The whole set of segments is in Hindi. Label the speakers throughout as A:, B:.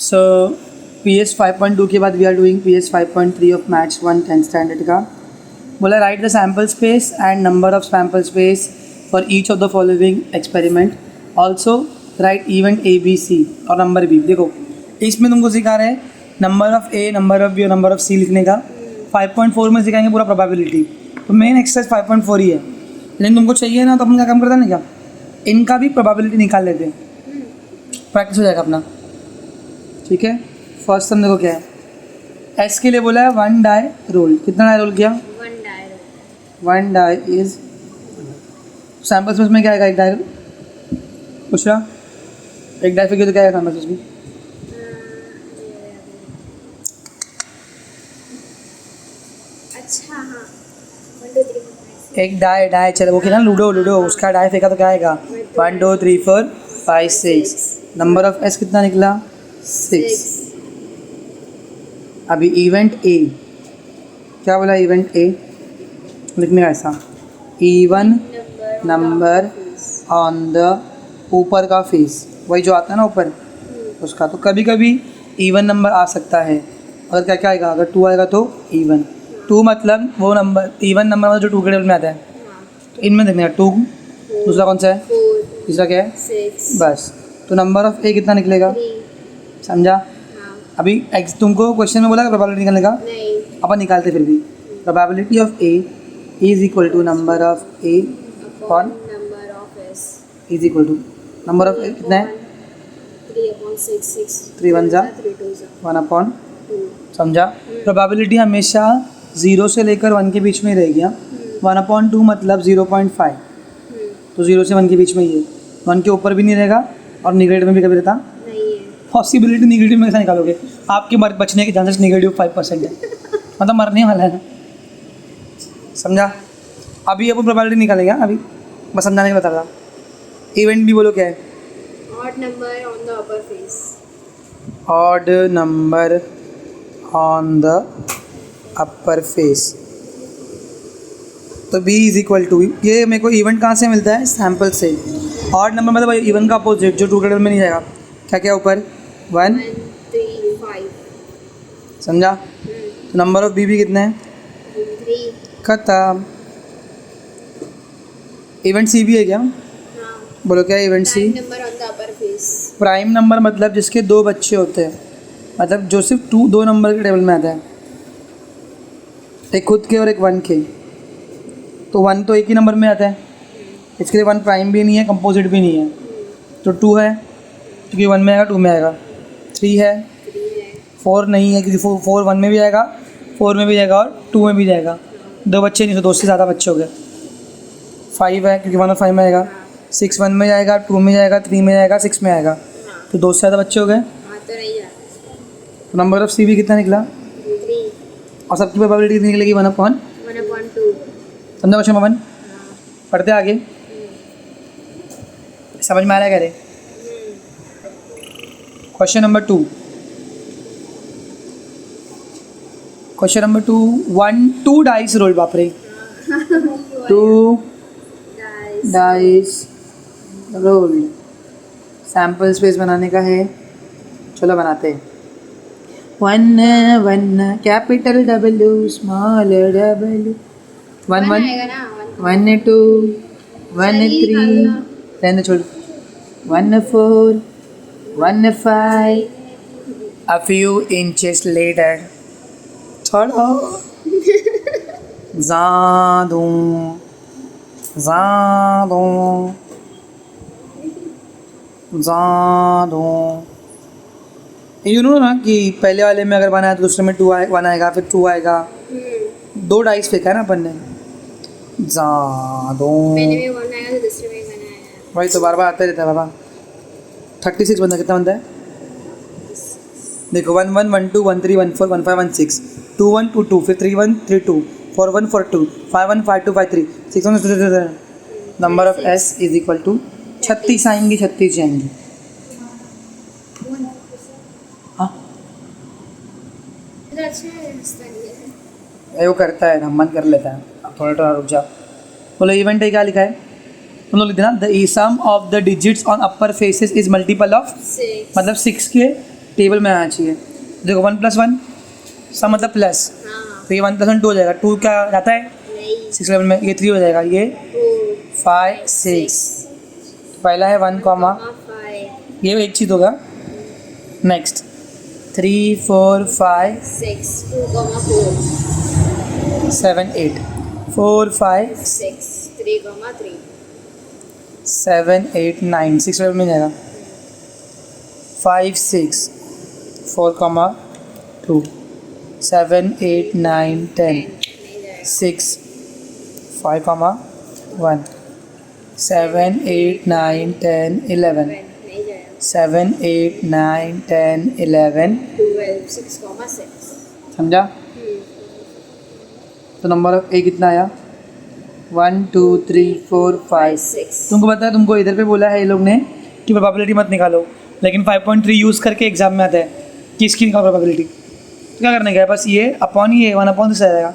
A: सो PS 5.2 के बाद we are doing PS 5.3 of maths 1 10th standard का। बोला write the sample space and number of sample space for each of the following experiment, also write event ABC और नंबर B। देखो इसमें तुमको सिखा रहे हैं number of A, number of B और नंबर ऑफ C लिखने का। 5.4 में सिखाएंगे पूरा प्रोबेबिलिटी, तो मेन एक्सरसाइज 5.4 ही है, लेकिन तुमको चाहिए ना तो अपन क्या काम करता है ना, क्या इनका भी प्रोबेबिलिटी निकाल लेते हैं, प्रैक्टिस हो जाएगा अपना। ठीक है, फर्स्ट हम देखो क्या है, एस के लिए बोला है 1 डाई रोल। कितना डाई रोल किया? 1 डाई इज सैम्पल स्पेस में क्या आएगा? 1 डाई रोल पूछ रहा, 1 डाई फिर तो क्या आएगा सैम्पल स्पेस में?
B: अच्छा हाँ 1 2 3 4
A: एक डाई चलो वो खेला लूडो, उसका डाई फेंका तो क्या आएगा? 1 2 3 4 5 6। नंबर ऑफ एस कितना निकला? 6। अभी इवेंट ए, क्या बोला इवेंट ए लिखने का ऐसा, इवन नंबर ऑन द ऊपर का फेस, वही जो आता है ना ऊपर उसका। तो कभी कभी इवन नंबर आ सकता है, अगर क्या क्या आएगा, अगर 2 आएगा तो इवन। 2 मतलब वो नंबर इवन नंबर मतलब जो 2 के टेबल में आता है, तो इनमें देखने का 2। दूसरा कौन सा है?
B: 4
A: तीसरा क्या है?
B: 6
A: बस। तो नंबर ऑफ ए कितना निकलेगा?
B: 3।
A: समझा?
B: हाँ
A: अभी तुमको क्वेश्चन में बोला कि प्रोबेबिलिटी निकालने का,
B: नहीं
A: अपन निकालते फिर भी। Probability of A is equal to number of A upon
B: number of S
A: is equal to number of A कितना है?
B: 3/6
A: 3 1 जा
B: 3 2 जा
A: 1 अपॉन
B: 2।
A: समझा? प्रोबेबिलिटी हमेशा 0 से लेकर 1 के बीच में ही रहेगी। 1/2 मतलब 0.5, तो 0 से 1 के बीच में ही है। 1 के ऊपर भी नहीं रहेगा और निगेटिव में भी कभी रहता
B: नहीं है।
A: पॉसिबिलिटी निगेटिव में कैसे निकालोगे? आपके बचने के चांसेस नेगेटिव 5% है, मतलब मरने वाला है ना। समझा? अभी अपन प्रोबेबिलिटी निकालेंगे, अभी बस समझाने के बता रहा। इवेंट भी बोलो क्या है?
B: Odd number on the upper face.
A: Odd number on the upper face, तो B इज इक्वल टू, ये मेरे को इवेंट कहाँ से मिलता है? सैम्पल से। ऑड नंबर मतलब इवेंट का अपोजिट, जो 2 के टेबल में नहीं जाएगा। क्या क्या ऊपर? 1
B: 1 3 5।
A: समझा? तो नंबर ऑफ B भी कितना है?
B: 3।
A: खत्म। इवेंट C भी है क्या?
B: हाँ
A: बोलो क्या है event C?
B: Number on the upper face.
A: Prime number मतलब जिसके 2 बच्चे होते हैं, मतलब जो सिर्फ 2 नंबर के टेबल में आता है, एक खुद के और एक 1 के। तो 1 तो एक ही नंबर में आता है, इसके लिए 1 प्राइम भी नहीं है, कंपोजिट भी नहीं है। तो 2 है क्योंकि 1 में आएगा, 2 में आएगा। 3 है, 4 नहीं है क्योंकि 4 1 में भी आएगा, 4 में भी जाएगा और 2 में भी जाएगा। 2 बच्चे नहीं, तो 2 से ज़्यादा बच्चे हो गए। 5 है क्योंकि 1 और 5 में आएगा। 6 1 में जाएगा, 2 में जाएगा, 3 में जाएगा, 6 में आएगा, तो 2 से ज़्यादा बच्चे हो गए।
B: हाँ तो नहीं जाता।
A: तो नंबर ऑफ C भी कितना निकला?
B: 3
A: और सबकी प्रोबेबिलिटी कितनी निकलेगी? 1/2।
B: 1/2।
A: समझा क्वेश्चन पवन? पढ़ते आगे, समझ में आ रहा है? कह रहे question number 2। Question number 2, 2 dice role. बाप रे, 2 डाइस रोल। सैम्पल स्पेस बनाने का है, चलो बनाते हैं। 1 कैपिटल W स्मॉल W, 1 1
B: आएगा ना
A: 1 2 1 3, रहने छोड़, 1 4 1 5। A few inches later, छोड़ो, ज़ादू ज़ादू ज़ादू। यू नो ना कि पहले वाले में अगर 1 आया तो दूसरे में 1 आएगा, फिर 2 आएगा। 2 डाइस फेंका है ना अपन ने, ज़ादू।
B: पहले में 1 आएगा तो दूसरे में 1 आएगा।
A: वही तो बार बार आता रहता है बाबा। 36 बनता, कितना बनता है? देखो 1 1 1 2 1 3 1 4 1 5 1 6, 2 1 2 2, फिर 3 1 3 2, 4 1 4 2, 5 1 5 2 5 3, 6 1 number of S is equal to 36 आएंगी, 36 जाएंगी। हाँ
B: अच्छा है, रास्ता नहीं है।
A: वो करता है ना, मन कर लेता है। अब थोड़ा रुक जाओ। बोलो इवेंट है क्या लिखा है? तुम लोग लिखना the sum of the digits on upper faces is multiple of,
B: 6
A: मतलब 6 के टेबल में आना चाहिए। देखो 1+1 सब मतलब प्लस,
B: हाँ
A: तो ये 1+1 2 हो जाएगा। 2 क्या रहता है
B: नहीं
A: 6 लेवल में, ये 3 हो जाएगा, ये
B: 4
A: 5 6। पहला है 1,
B: 5
A: ये एक चीज़ होगा। नेक्स्ट 3 4 5
B: 6 2 4
A: 7 8 4 5
B: 6 3 3
A: 7 8 9 6 लेवल में जाएगा। 5 6 4 2 7 8 9 10 6 5 1 7 8 9 10 11
B: नहीं जाएगा
A: 7 8 9 10 11
B: 12 6
A: समझा। तो नंबर ऑफ ए कितना आया 1 2 3 4 5
B: 6
A: तुमको पता है, तुमको इधर पे बोला है ये लोग ने कि प्रोबेबिलिटी मत निकालो, लेकिन 5.3 यूज़ करके एग्जाम में आता है कि इसकी निकालो प्रोबेबिलिटी। तो क्या करने का है, बस ये अपॉन ये 1/6 आएगा।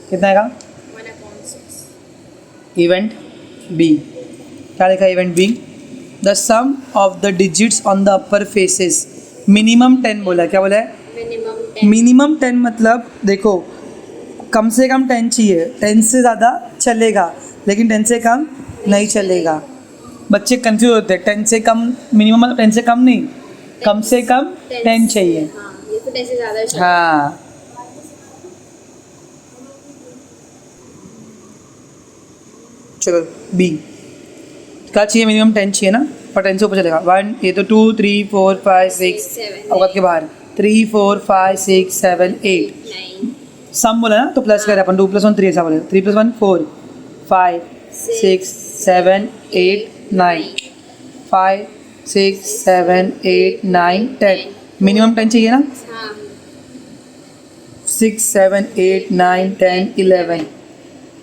A: कितना आएगा
B: 1/6
A: इवेंट बी। क्या लिखा है event B, the sum of the digits on the upper faces minimum 10 बोला है। क्या बोला है मिनिमम 10 मतलब देखो कम से कम 10 चाहिए, 10 से ज़्यादा चलेगा लेकिन 10 से कम नहीं चलेगा। बच्चे कंफ्यूज होते हैं, 10 से कम मिनिमम मतलब 10 से कम नहीं, कम से कम 10 चाहिए।
B: हाँ ये तो 10 से ज़्यादा चाहिए।
A: हाँ चलो बी क्या चाहिए, मिनिमम 10 चाहिए ना, और 10 से ऊपर चलेगा। 1 ये तो 2 3 4 5 6 अवगत के बाहर 3 4 5 6 7 8
B: 9
A: सम बोला ना, तो प्लस करें अपन 2 + 1 3 ऐसा बोले 3 + 1 4 5 6 7 8 9 5 6 7 8 9 10 मिनिमम 10 चाहिए ना।
B: हाँ
A: 6 7 8 9 10 11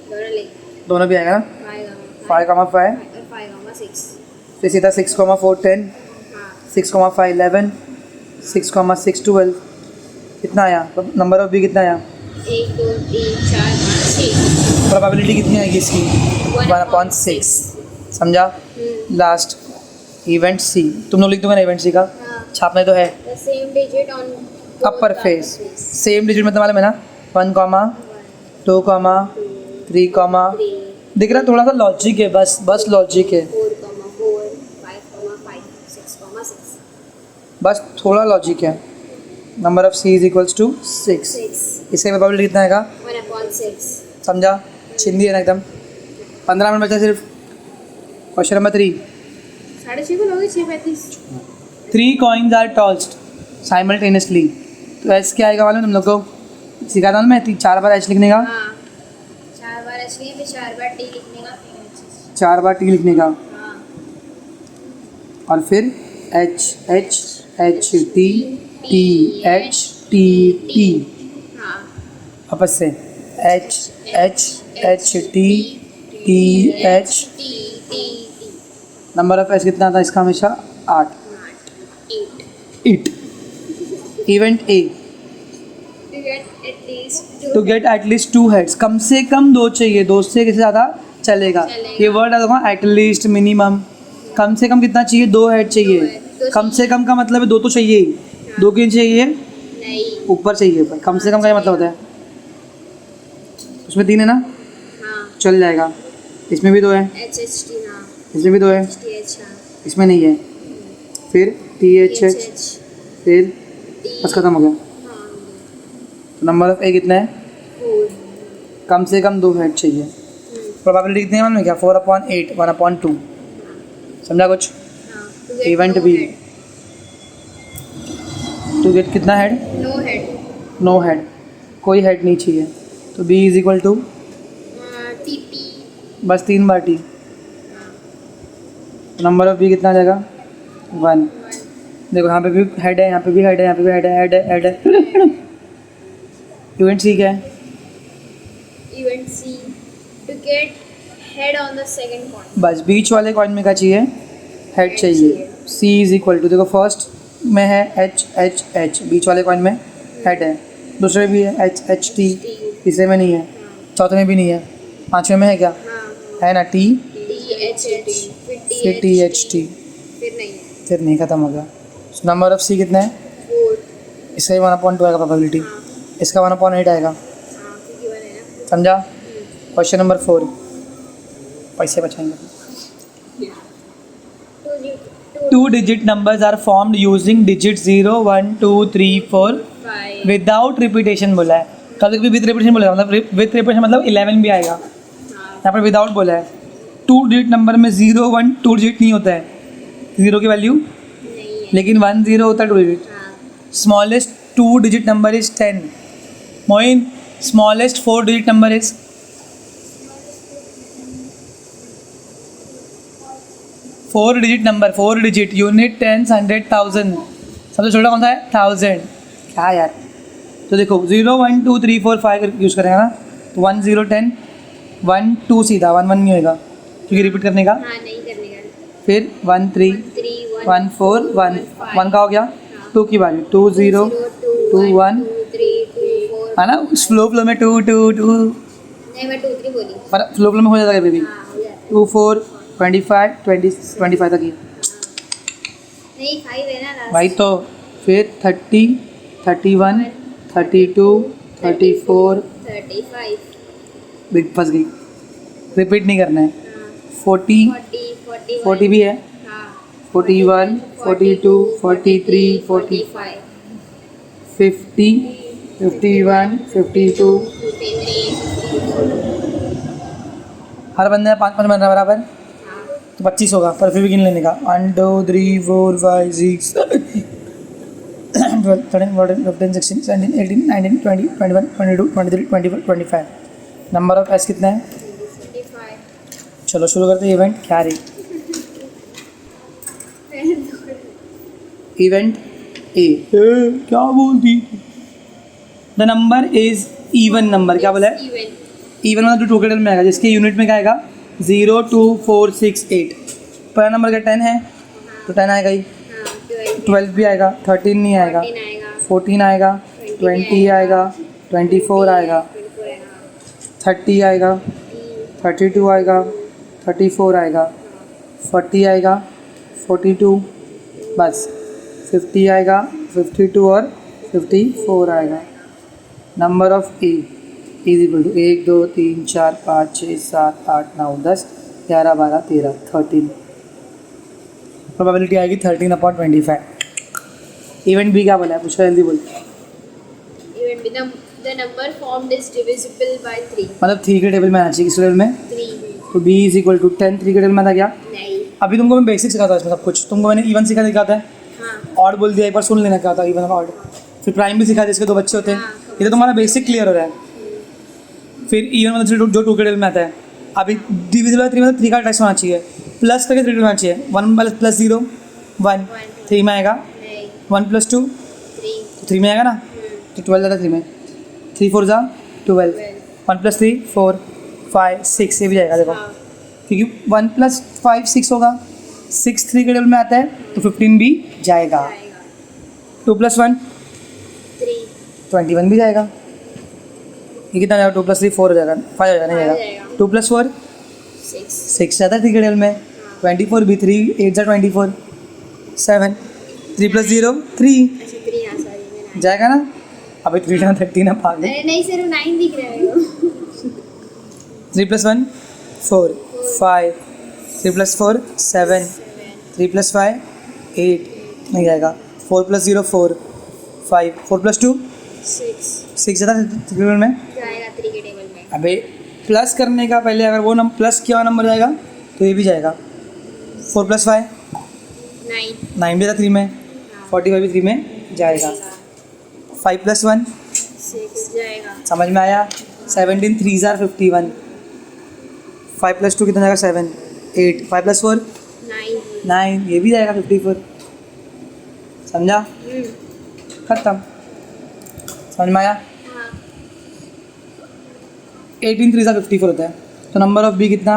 B: दोनों ले
A: दोनों भी आएगा ना। 5 5
B: 5 6
A: फिर सीधा 6 4 10
B: हाँ
A: 6 5 11 6 6 12 कितना आया, नंबर ऑफ बी कितना आया,
B: 1 2 3 4 5 6
A: प्रोबेबिलिटी कितनी आएगी इसकी 1/6 समझा। लास्ट इवेंट सी, तुम लोग लिख दोगे ना इवेंट सी का,
B: हाँ
A: छापने तो है।
B: the same digit on
A: upper face same digit मतलब मालूम है ना, 1 2 3 दिख रहा है, थोड़ा सा लॉजिक है, बस लॉजिक है,
B: 4 4 5 6 6
A: बस थोड़ा लॉजिक है। Number of C is equals to 6।
B: 6
A: इसका प्रोबेबिलिटी कितना आएगा
B: 1/6
A: समझा, छिंदी है ना एकदम। 15 मिनट बचा सिर्फ। क्वेश्चन नंबर 3,
B: 6:30 को लोगे 6:35
A: 3 कॉइन्स आर टॉस्ड साइमल्टेनियसली, तो एस क्या आएगा मालूम तुम लोग को, सिखाता हूँ मैं 4 बार एच लिखने का,
B: हाँ 4 बार एच लिखने फिर 4 बार टी लिखने का फिर H।
A: 4 बार टी लिखने का,
B: हाँ
A: और फिर H H H T T H T T
B: हाँ
A: आपस से H H H T T H.
B: T T T
A: number of H कितना था इसका हमेशा 8।
B: 8
A: it event A to get at least 2 heads, कम से कम 2 चाहिए, 2 से किसी ज़्यादा चलेगा। ये वर्ड आ होगा एटलीस्ट मिनिमम, कम से कम कितना चाहिए 2 हेड चाहिए, कम से कम का मतलब है 2 तो चाहिए ही, 2 क्यों चाहिए
B: नहीं
A: ऊपर चाहिए पर, कम से कम का ये मतलब होता है। उसमें 3 है ना,
B: हाँ
A: चल जाएगा। इसमें भी 2 है,
B: एच एच टी हाँ
A: इसमें भी 2 है,
B: टी एच हाँ
A: इसमें नहीं है, फिर टी एच एच, फिर बस खत्म हो गया।
B: हाँ
A: तो नंबर ऑफ ए कितना है,
B: 4
A: कम से कम 2 हेड चाहिए। प्रोबेबिलिटी कितनी है मालूम है क्या, 4/8 1/2 समझा कुछ।
B: हाँ
A: इवेंट बी टू गेट कितना head,
B: no head
A: no head, कोई हेड नहीं चाहिए, तो B is equal to
B: T T
A: बस 3 बार टी। नंबर ऑफ बी कितना आ जाएगा 1। देखो यहाँ पे भी हेड है, यहाँ पे भी हेड है, यहाँ पे भी हेड है, हेड है। इवेंट सी क्या है,
B: event C to get head on the second coin
A: बस बीच वाले कॉइन में क्या चाहिए, हेड चाहिए। सी इज इक्वल टू, देखो फर्स्ट में है एच एच एच, बीच वाले कॉइन में हेड है, दूसरे में भी है एच एच टी, तीसरे में नहीं है, चौथे में भी नहीं है, पाँचवें में है क्या, है ना टी,
B: टी एच एच
A: फिर टी एच टी,
B: फिर नहीं है
A: फिर नहीं, ख़त्म हो गया। नंबर ऑफ सी कितना है इसका ही 1/2 आएगा प्रोबेबिलिटी, इसका 1/8 आएगा।
B: हाँ क्योंकि 1 है ना।
A: समझा? क्वेश्चन नंबर 4, पैसे बचाएंगे।
B: To
A: 2 digit numbers are formed using digits 0, 1, 2, 3, 4
B: 5
A: without repetition बोला है। कभी कभी विद रिपीटेशन बोला है, मतलब विद रिपीटेशन मतलब 11 भी आएगा,
B: हाँ
A: यहाँ पर विदाउट बोला है। 2 डिजिट नंबर में 0, 1, 2 डिजिट नहीं होता है, 0 की वैल्यू,
B: नहीं है।
A: लेकिन 1, 0 होता है 2 डिजिट।
B: हाँ
A: स्मॉलेस्ट 2 डिजिट नंबर इज 10। मोइन, smallest 4 digit number is 4 digit number, 4 digit, unit, tens, 100, 1000। सबसे छोटा कौन सा है? 1000। क्या यार, तो देखो 0, 1, 2, 3, 4, 5 यूज़ करेंगे ना, तो 1, 0, 10, 1, 2 सीधा, 1, 1 नहीं होएगा क्योंकि रिपीट करने का।
B: हाँ नहीं करने का।
A: फिर 1, 3,
B: 3
A: 1, 4, 1, 1 का हो गया। 2 की वैल्यू 2, 0, 2, 1,
B: 2 3 2 4
A: है ना। स्लो फ्लो में 2, 2, 2,
B: नहीं मैं 2 3 बोली।
A: पर स्लो फ्लो में हो जाता है कभी भी।
B: हाँ हो जाता
A: 2, 4, 25, 20, 25 तक ही
B: है। नहीं 5 है ना लास्ट।
A: भाई। तो फिर 30, 31, 32, 34
B: 35
A: बिग फंस गई, रिपीट नहीं करना है।
B: हाँ
A: 40,
B: 40
A: 40 भी है,
B: हाँ
A: 41, 42, 43, 45, 50, 51, 52।
B: 53
A: हर बंदे में 5 5 बन रहा है बराबर,
B: हाँ
A: तो 25 होगा, पर फिर भी गिन लेने का। 1, 2, 3, 4, 5, 6, 12, 13, 14, 15, 16, 17, 18, 19, 20, 21, 22, 23, 24, 25। नंबर ऑफ एस कितना है?
B: 25
A: चलो शुरू करते हैं इवेंट। क्या रही इवेंट ए, क्या बोलती? The number is even number. क्या बोला है?
B: इवन
A: इवन मतलब टू टोटल में आएगा, जिसके यूनिट में क्या आएगा? 0, 2, 4, 6, 8। पहला नंबर का 10 है तो 10 आएगा ही,
B: हाँ 12
A: 12 भी आएगा, 13 नहीं आएगा,
B: 14 आएगा
A: 14 आएगा, 20 आएगा, 24 आएगा,
B: 24 आएगा
A: 30 आएगा, 32 आएगा, 34 आएगा, 40 आएगा, 42, बस 50 आएगा, 52 और 54 आएगा। Number of A is equal to 1, 2, 3, 4, 5, 6, 7, 8, 9, 10, 11, 12, 13, 13। Probability आएगी 13/25। इवेंट भी क्या बोला है? पूछो जल्दी बोल।
B: इवन भी the number formed is divisible by 3
A: मतलब 3 के टेबल में आना चाहिए किस टेबल में?
B: 3
A: तो b इज इक्वल टू 10 3 के टेबल में था क्या?
B: नहीं
A: अभी तुमको मैं बेसिक सिखाता हूँ इसमें सब कुछ। तुमको मैंने इवन सिखाता है,
B: हाँ
A: ऑड बोल दिया, एक बार सुन लेना क्या था इवन और ऑड। फिर प्राइम भी सिखा दिया, इसके 2 बच्चे होते हैं।
B: हाँ,
A: ये तो तुम्हारा बेसिक क्लियर हो रहा है। फिर इवन मतलब जो 2 के टेबल में आता है। अभी डिविजिबल 3 मतलब 3 का टेस्ट होना चाहिए, प्लस करके 3 होना चाहिए। 1 + 0 1, 3 में आएगा।
B: नहीं
A: 1 + 2
B: 3
A: तो 3 में आएगा ना, तो 12 आता है 3 में। 3 4 जा 12, 1 + 3 4, 5 6, ये भी जाएगा देखो,
B: हाँ
A: क्योंकि 1 + 5 6 होगा। 6 3 के टेबल में आता है तो 15 भी जाएगा।
B: आएगा
A: 2 + 1
B: 3
A: 21 भी जाएगा। ये कितना जाएगा? 2 + 3 4 हो जाएगा, 5 हो जाएगा, नहीं
B: हो
A: जाएगा।
B: जाएगा।
A: 2 + 4
B: 6
A: 6 जाता है 3 के टेबल में। 24 भी 3 8 जा 24 7, 3 + 0 3
B: अच्छा 3 हाँ सॉरी मैं 9
A: जाएगा ना। अभी 3 × 13 है पागल।
B: अरे नहीं सिर्फ 9 दिख रहा है वो
A: 3 + 1 4 5, 3 + 4 7, 3 + 5 8 नहीं जाएगा। 4 + 0 4 5, 4 + 2
B: 6
A: 6 जाता है 3 टेबल में।
B: जाएगा 3 के टेबल में
A: अबे प्लस करने का पहले अगर वो नंबर प्लस किया हुआ नंबर जाएगा तो ये भी जाएगा। 4 + 5
B: 9
A: 9 भी था 3 में, 45 भी 3 में जाएगा। 5 + 1
B: 6 जाएगा
A: समझ में आया। 17 3 जार 51, 5 + 2 कितना जाएगा? 7 8, 5 + 4
B: 9
A: 9, ये भी जाएगा 54। समझा? खत्म। समझ में आया।
B: हाँ
A: 18 3 जार 54 होता है। तो नंबर ऑफ बी कितना?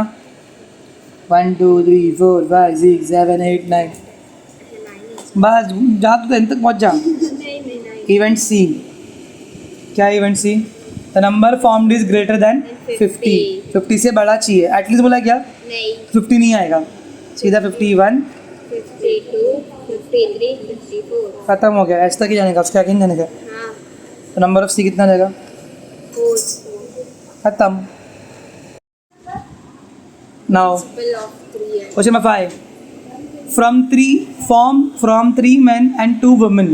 A: 1 2 3 4 5 6 7 8 9, बस जा तो 10 तक पहुँच जा।
B: नहीं
A: इवेंट सी, क्या event C? The number formed is greater than 50। 50 से बड़ा चाहिए एटलीस्ट। बोला क्या?
B: नहीं
A: 50 नहीं आएगा, सीधा 51,
B: 52 53, 54.
A: खत्म हो गया, एच तक ही जाने का, उसके आगे नहीं जाने का।
B: हाँ,
A: तो नंबर ऑफ सी कितना जाएगा?
B: 4.
A: खत्म। Now
B: Principle of 3 and
A: question number 5, from 3 men and 2 women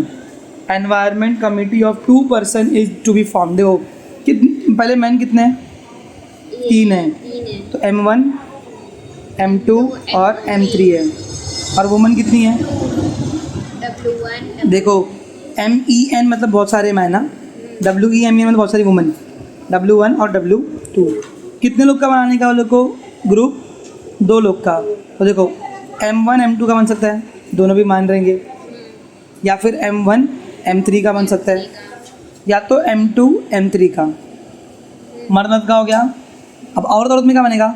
A: environment committee of 2 person is to be formed। देखो पहले मैन कितने हैं? 3 हैं,
B: 3 है।
A: तो M1 M2 और M3 है, और वुमन कितनी है?
B: W1,
A: देखो MEN मतलब बहुत सारे मैन ना, WEMEN मतलब बहुत सारी वुमन, W1 और W2 कितने लोग का बनाने का वो लोग को ग्रुप? 2 लोग का। तो देखो M1 M2 का बन सकता है, दोनों भी मान रहेंगे, या फिर M1 M3 का बन सकता है, या तो M2 M3 का। मर्द मर्द का हो गया। अब औरत औरत में क्या बनेगा?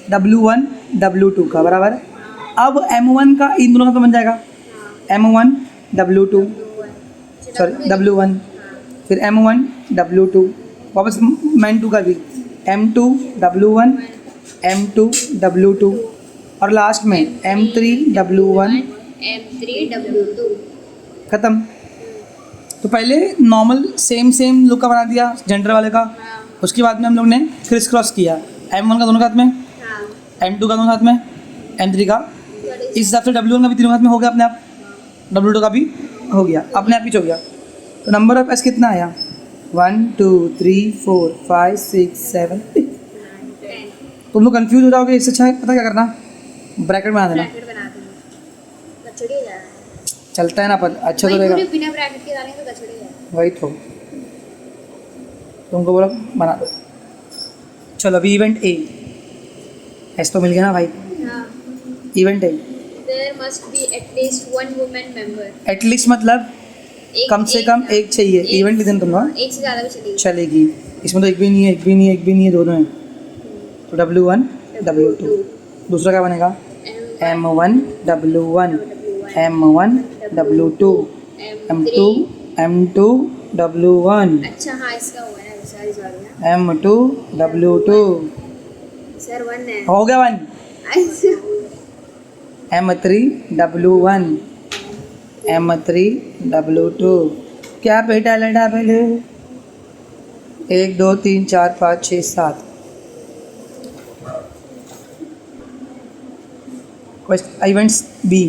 A: W1 W2 का, बराबर। अब M1 का इन दोनों का तो बन जाएगा M1 W2, सॉरी W1, फिर M1 W2, वापस मैन 2 का भी M2 W1 M2 W2, और लास्ट में M3 W1।
B: M3, W2.
A: ख़त्म। तो पहले नॉर्मल सेम लुक का बना दिया जेंडर वाले का,
B: हाँ,
A: उसके बाद में हम लोग ने क्रिस क्रॉस किया, M1 का दोनों साथ में,
B: हाँ,
A: M2 का दोनों साथ में, M3 का, इस हिसाब से W1 का भी तीनों साथ में हो गया अपने आप, W2 का भी हो गया अपने आप ही हो गया। तो नंबर ऑफ एस कितना आया? 1 2 3 4 5 6 7 8।
B: 10.
A: तुम लोग कंफ्यूज हो जाओगे, इससे अच्छा है पता क्या करना, ब्रैकेट बना देना,
B: ब्रैकेट बना दूँगी, कचड़ी हो जाएगा।
A: चलता है ना, पर अच्छा तो
B: वही
A: रहेगा।
B: पूरे बिना ब्रैकेट के डालेंगे तो कचड़ी हो जाएगा।
A: वही तो तुमको बोला बना दो। चलो अभी इवेंट ए, एस तो मिल गया ना भाई।
B: हाँ,
A: event A
B: there must be at least one woman member.
A: At least मतलब कम से कम एक चाहिए। इवेंट लिख देना तुम लोग,
B: एक से ज़्यादा भी चलेगी।
A: चलेगी। इसमें तो एक भी नहीं है, एक भी नहीं है, एक भी नहीं है, दोनों हैं। तो W1 W2, दूसरा क्या बनेगा? M1 W1 M1 W2 M2 M2 W1
B: अच्छा हाँ, इसका हुआ है, सॉरी
A: M2 W2।
B: सर 1 है।
A: हो गया 1। M3 W1 M3 W2। क्या पे टैलेंट है पहले? 1 2 3 4 5 6 7। Events B,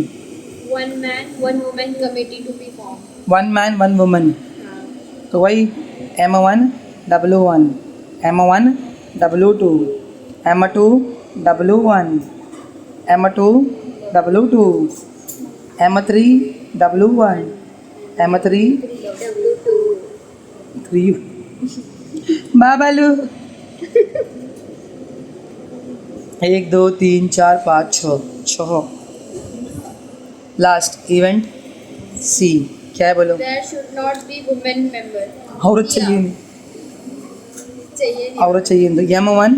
B: 1 man 1 woman committee to be formed.
A: 1 man 1 woman,
B: हाँ,
A: तो वही M1 W1 M1 W2 M2 W1 M2 W2 M3 W1 M3
B: W2.
A: 3 बाबालू। 1 2 3 4 5 6 last event C, क्या है बोलो?
B: There should not be women member.
A: औरत चाहिए नहीं,
B: चाहिए नहीं।
A: औरत चाहिए नहीं। तो M1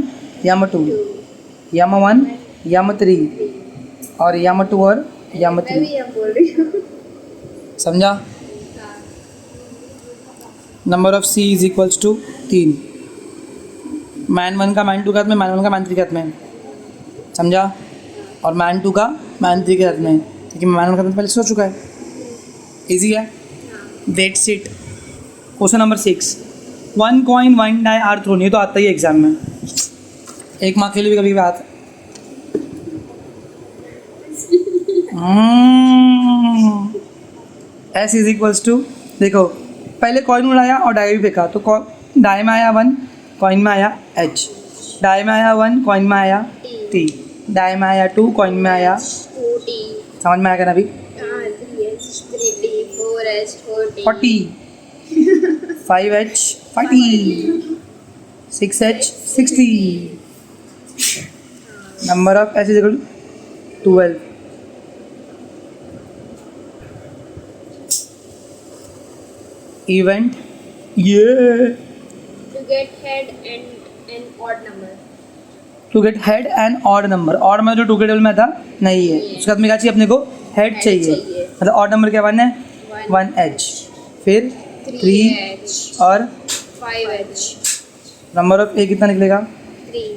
A: M2 M1 M3 और M2 और
B: मैं
A: M3,
B: भी हम बोल रही हूँ।
A: समझा?
B: हाँ,
A: number of C is equals to 3। Man 1 का मैन 2 के हाथ में, मैन 1 का मैन 3 के हाथ में, समझा? और मैन 2 का मैन 3 के हाथ में, क्योंकि मैन 1 का हाथ पहले सो चुका है। इजी है, that's it. Question number 6, 1 coin 1 die are thrown. ये तो आता ही है एग्जाम में, एक मार्क के लिए भी कभी आता। एस इज इक्वल्स टू, देखो पहले कॉइन उड़ाया और डाई भी फेंका, तो डाई में आया 1, कॉइन में आया H, डाई में आया 1, कॉइन में आया T, डाई में आया 2, कॉइन में आया,
B: 2T.
A: समझ में आया ना अभी?
B: हाँ, 3H 3T 4H 4T.
A: 40 5H 40 6H 60। Number of S is equal 12। Event ये
B: To get head and an odd number.
A: To get head and odd number. Odd में जो 2 के टेबल में था नहीं है, उसके बाद में क्या चाहिए अपने को? हेड चाहिए। मतलब ऑड नंबर क्या बनना है? 1H, फिर 3 और
B: 5H.
A: नंबर ऑफ ए कितना निकलेगा?
B: 3.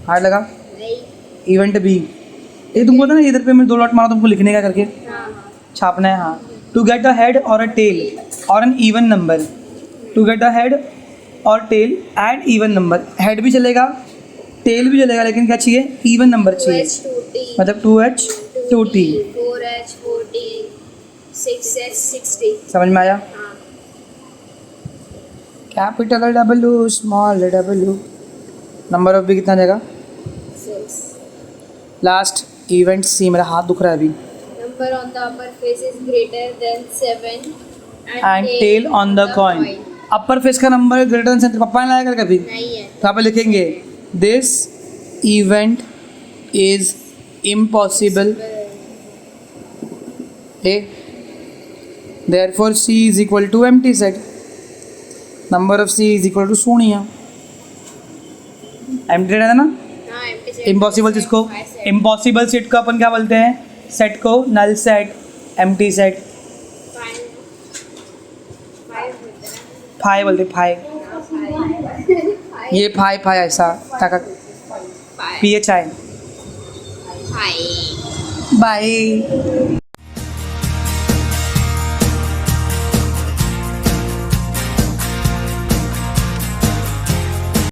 A: हार्ड लगा?
B: नहीं.
A: इवेंट बी, ये तुमको था ना इधर पे मैं 2 लॉट मारा तुमको लिखने का करके,
B: हाँ,
A: छापना है हाँ. टू गेट अ हेड और अ टेल और an even number. To get a head और tail and even number. Head भी चलेगा टेल भी चलेगा लेकिन क्या चाहिए इवन नंबर चाहिए.
B: 2H 2T
A: मतलब 2H 2T.
B: 4H 4T 6H 6T.
A: समझ में आया.
B: हाँ.
A: Capital W small W. Number of भी कितना जाएगा.
B: 6.
A: लास्ट इवेंट सी. मेरा हाथ दुख रहा है अभी.
B: Number on the upper face is greater than 7
A: and tail on the coin. Upper face का नंबर ग्रेटर देन 7. पापा ने लाया कर कभी.
B: नहीं है.
A: तो यहाँ पे लिखेंगे this event is impossible. A therefore C is equal to empty set. Number of C is equal to Sonia. Empty set है ना.
B: हाँ, empty set.
A: इम्पॉसिबल जिसको
B: Five set.
A: इम्पॉसिबल सेट को अपन क्या बोलते हैं. सेट को null set empty set.
B: Five. Five होता है.
A: फाइव बोलते फाइव.
B: Five.
A: ये फाइव ऐसा टाका
B: Five.
A: PHI.
B: Five.
A: बाय.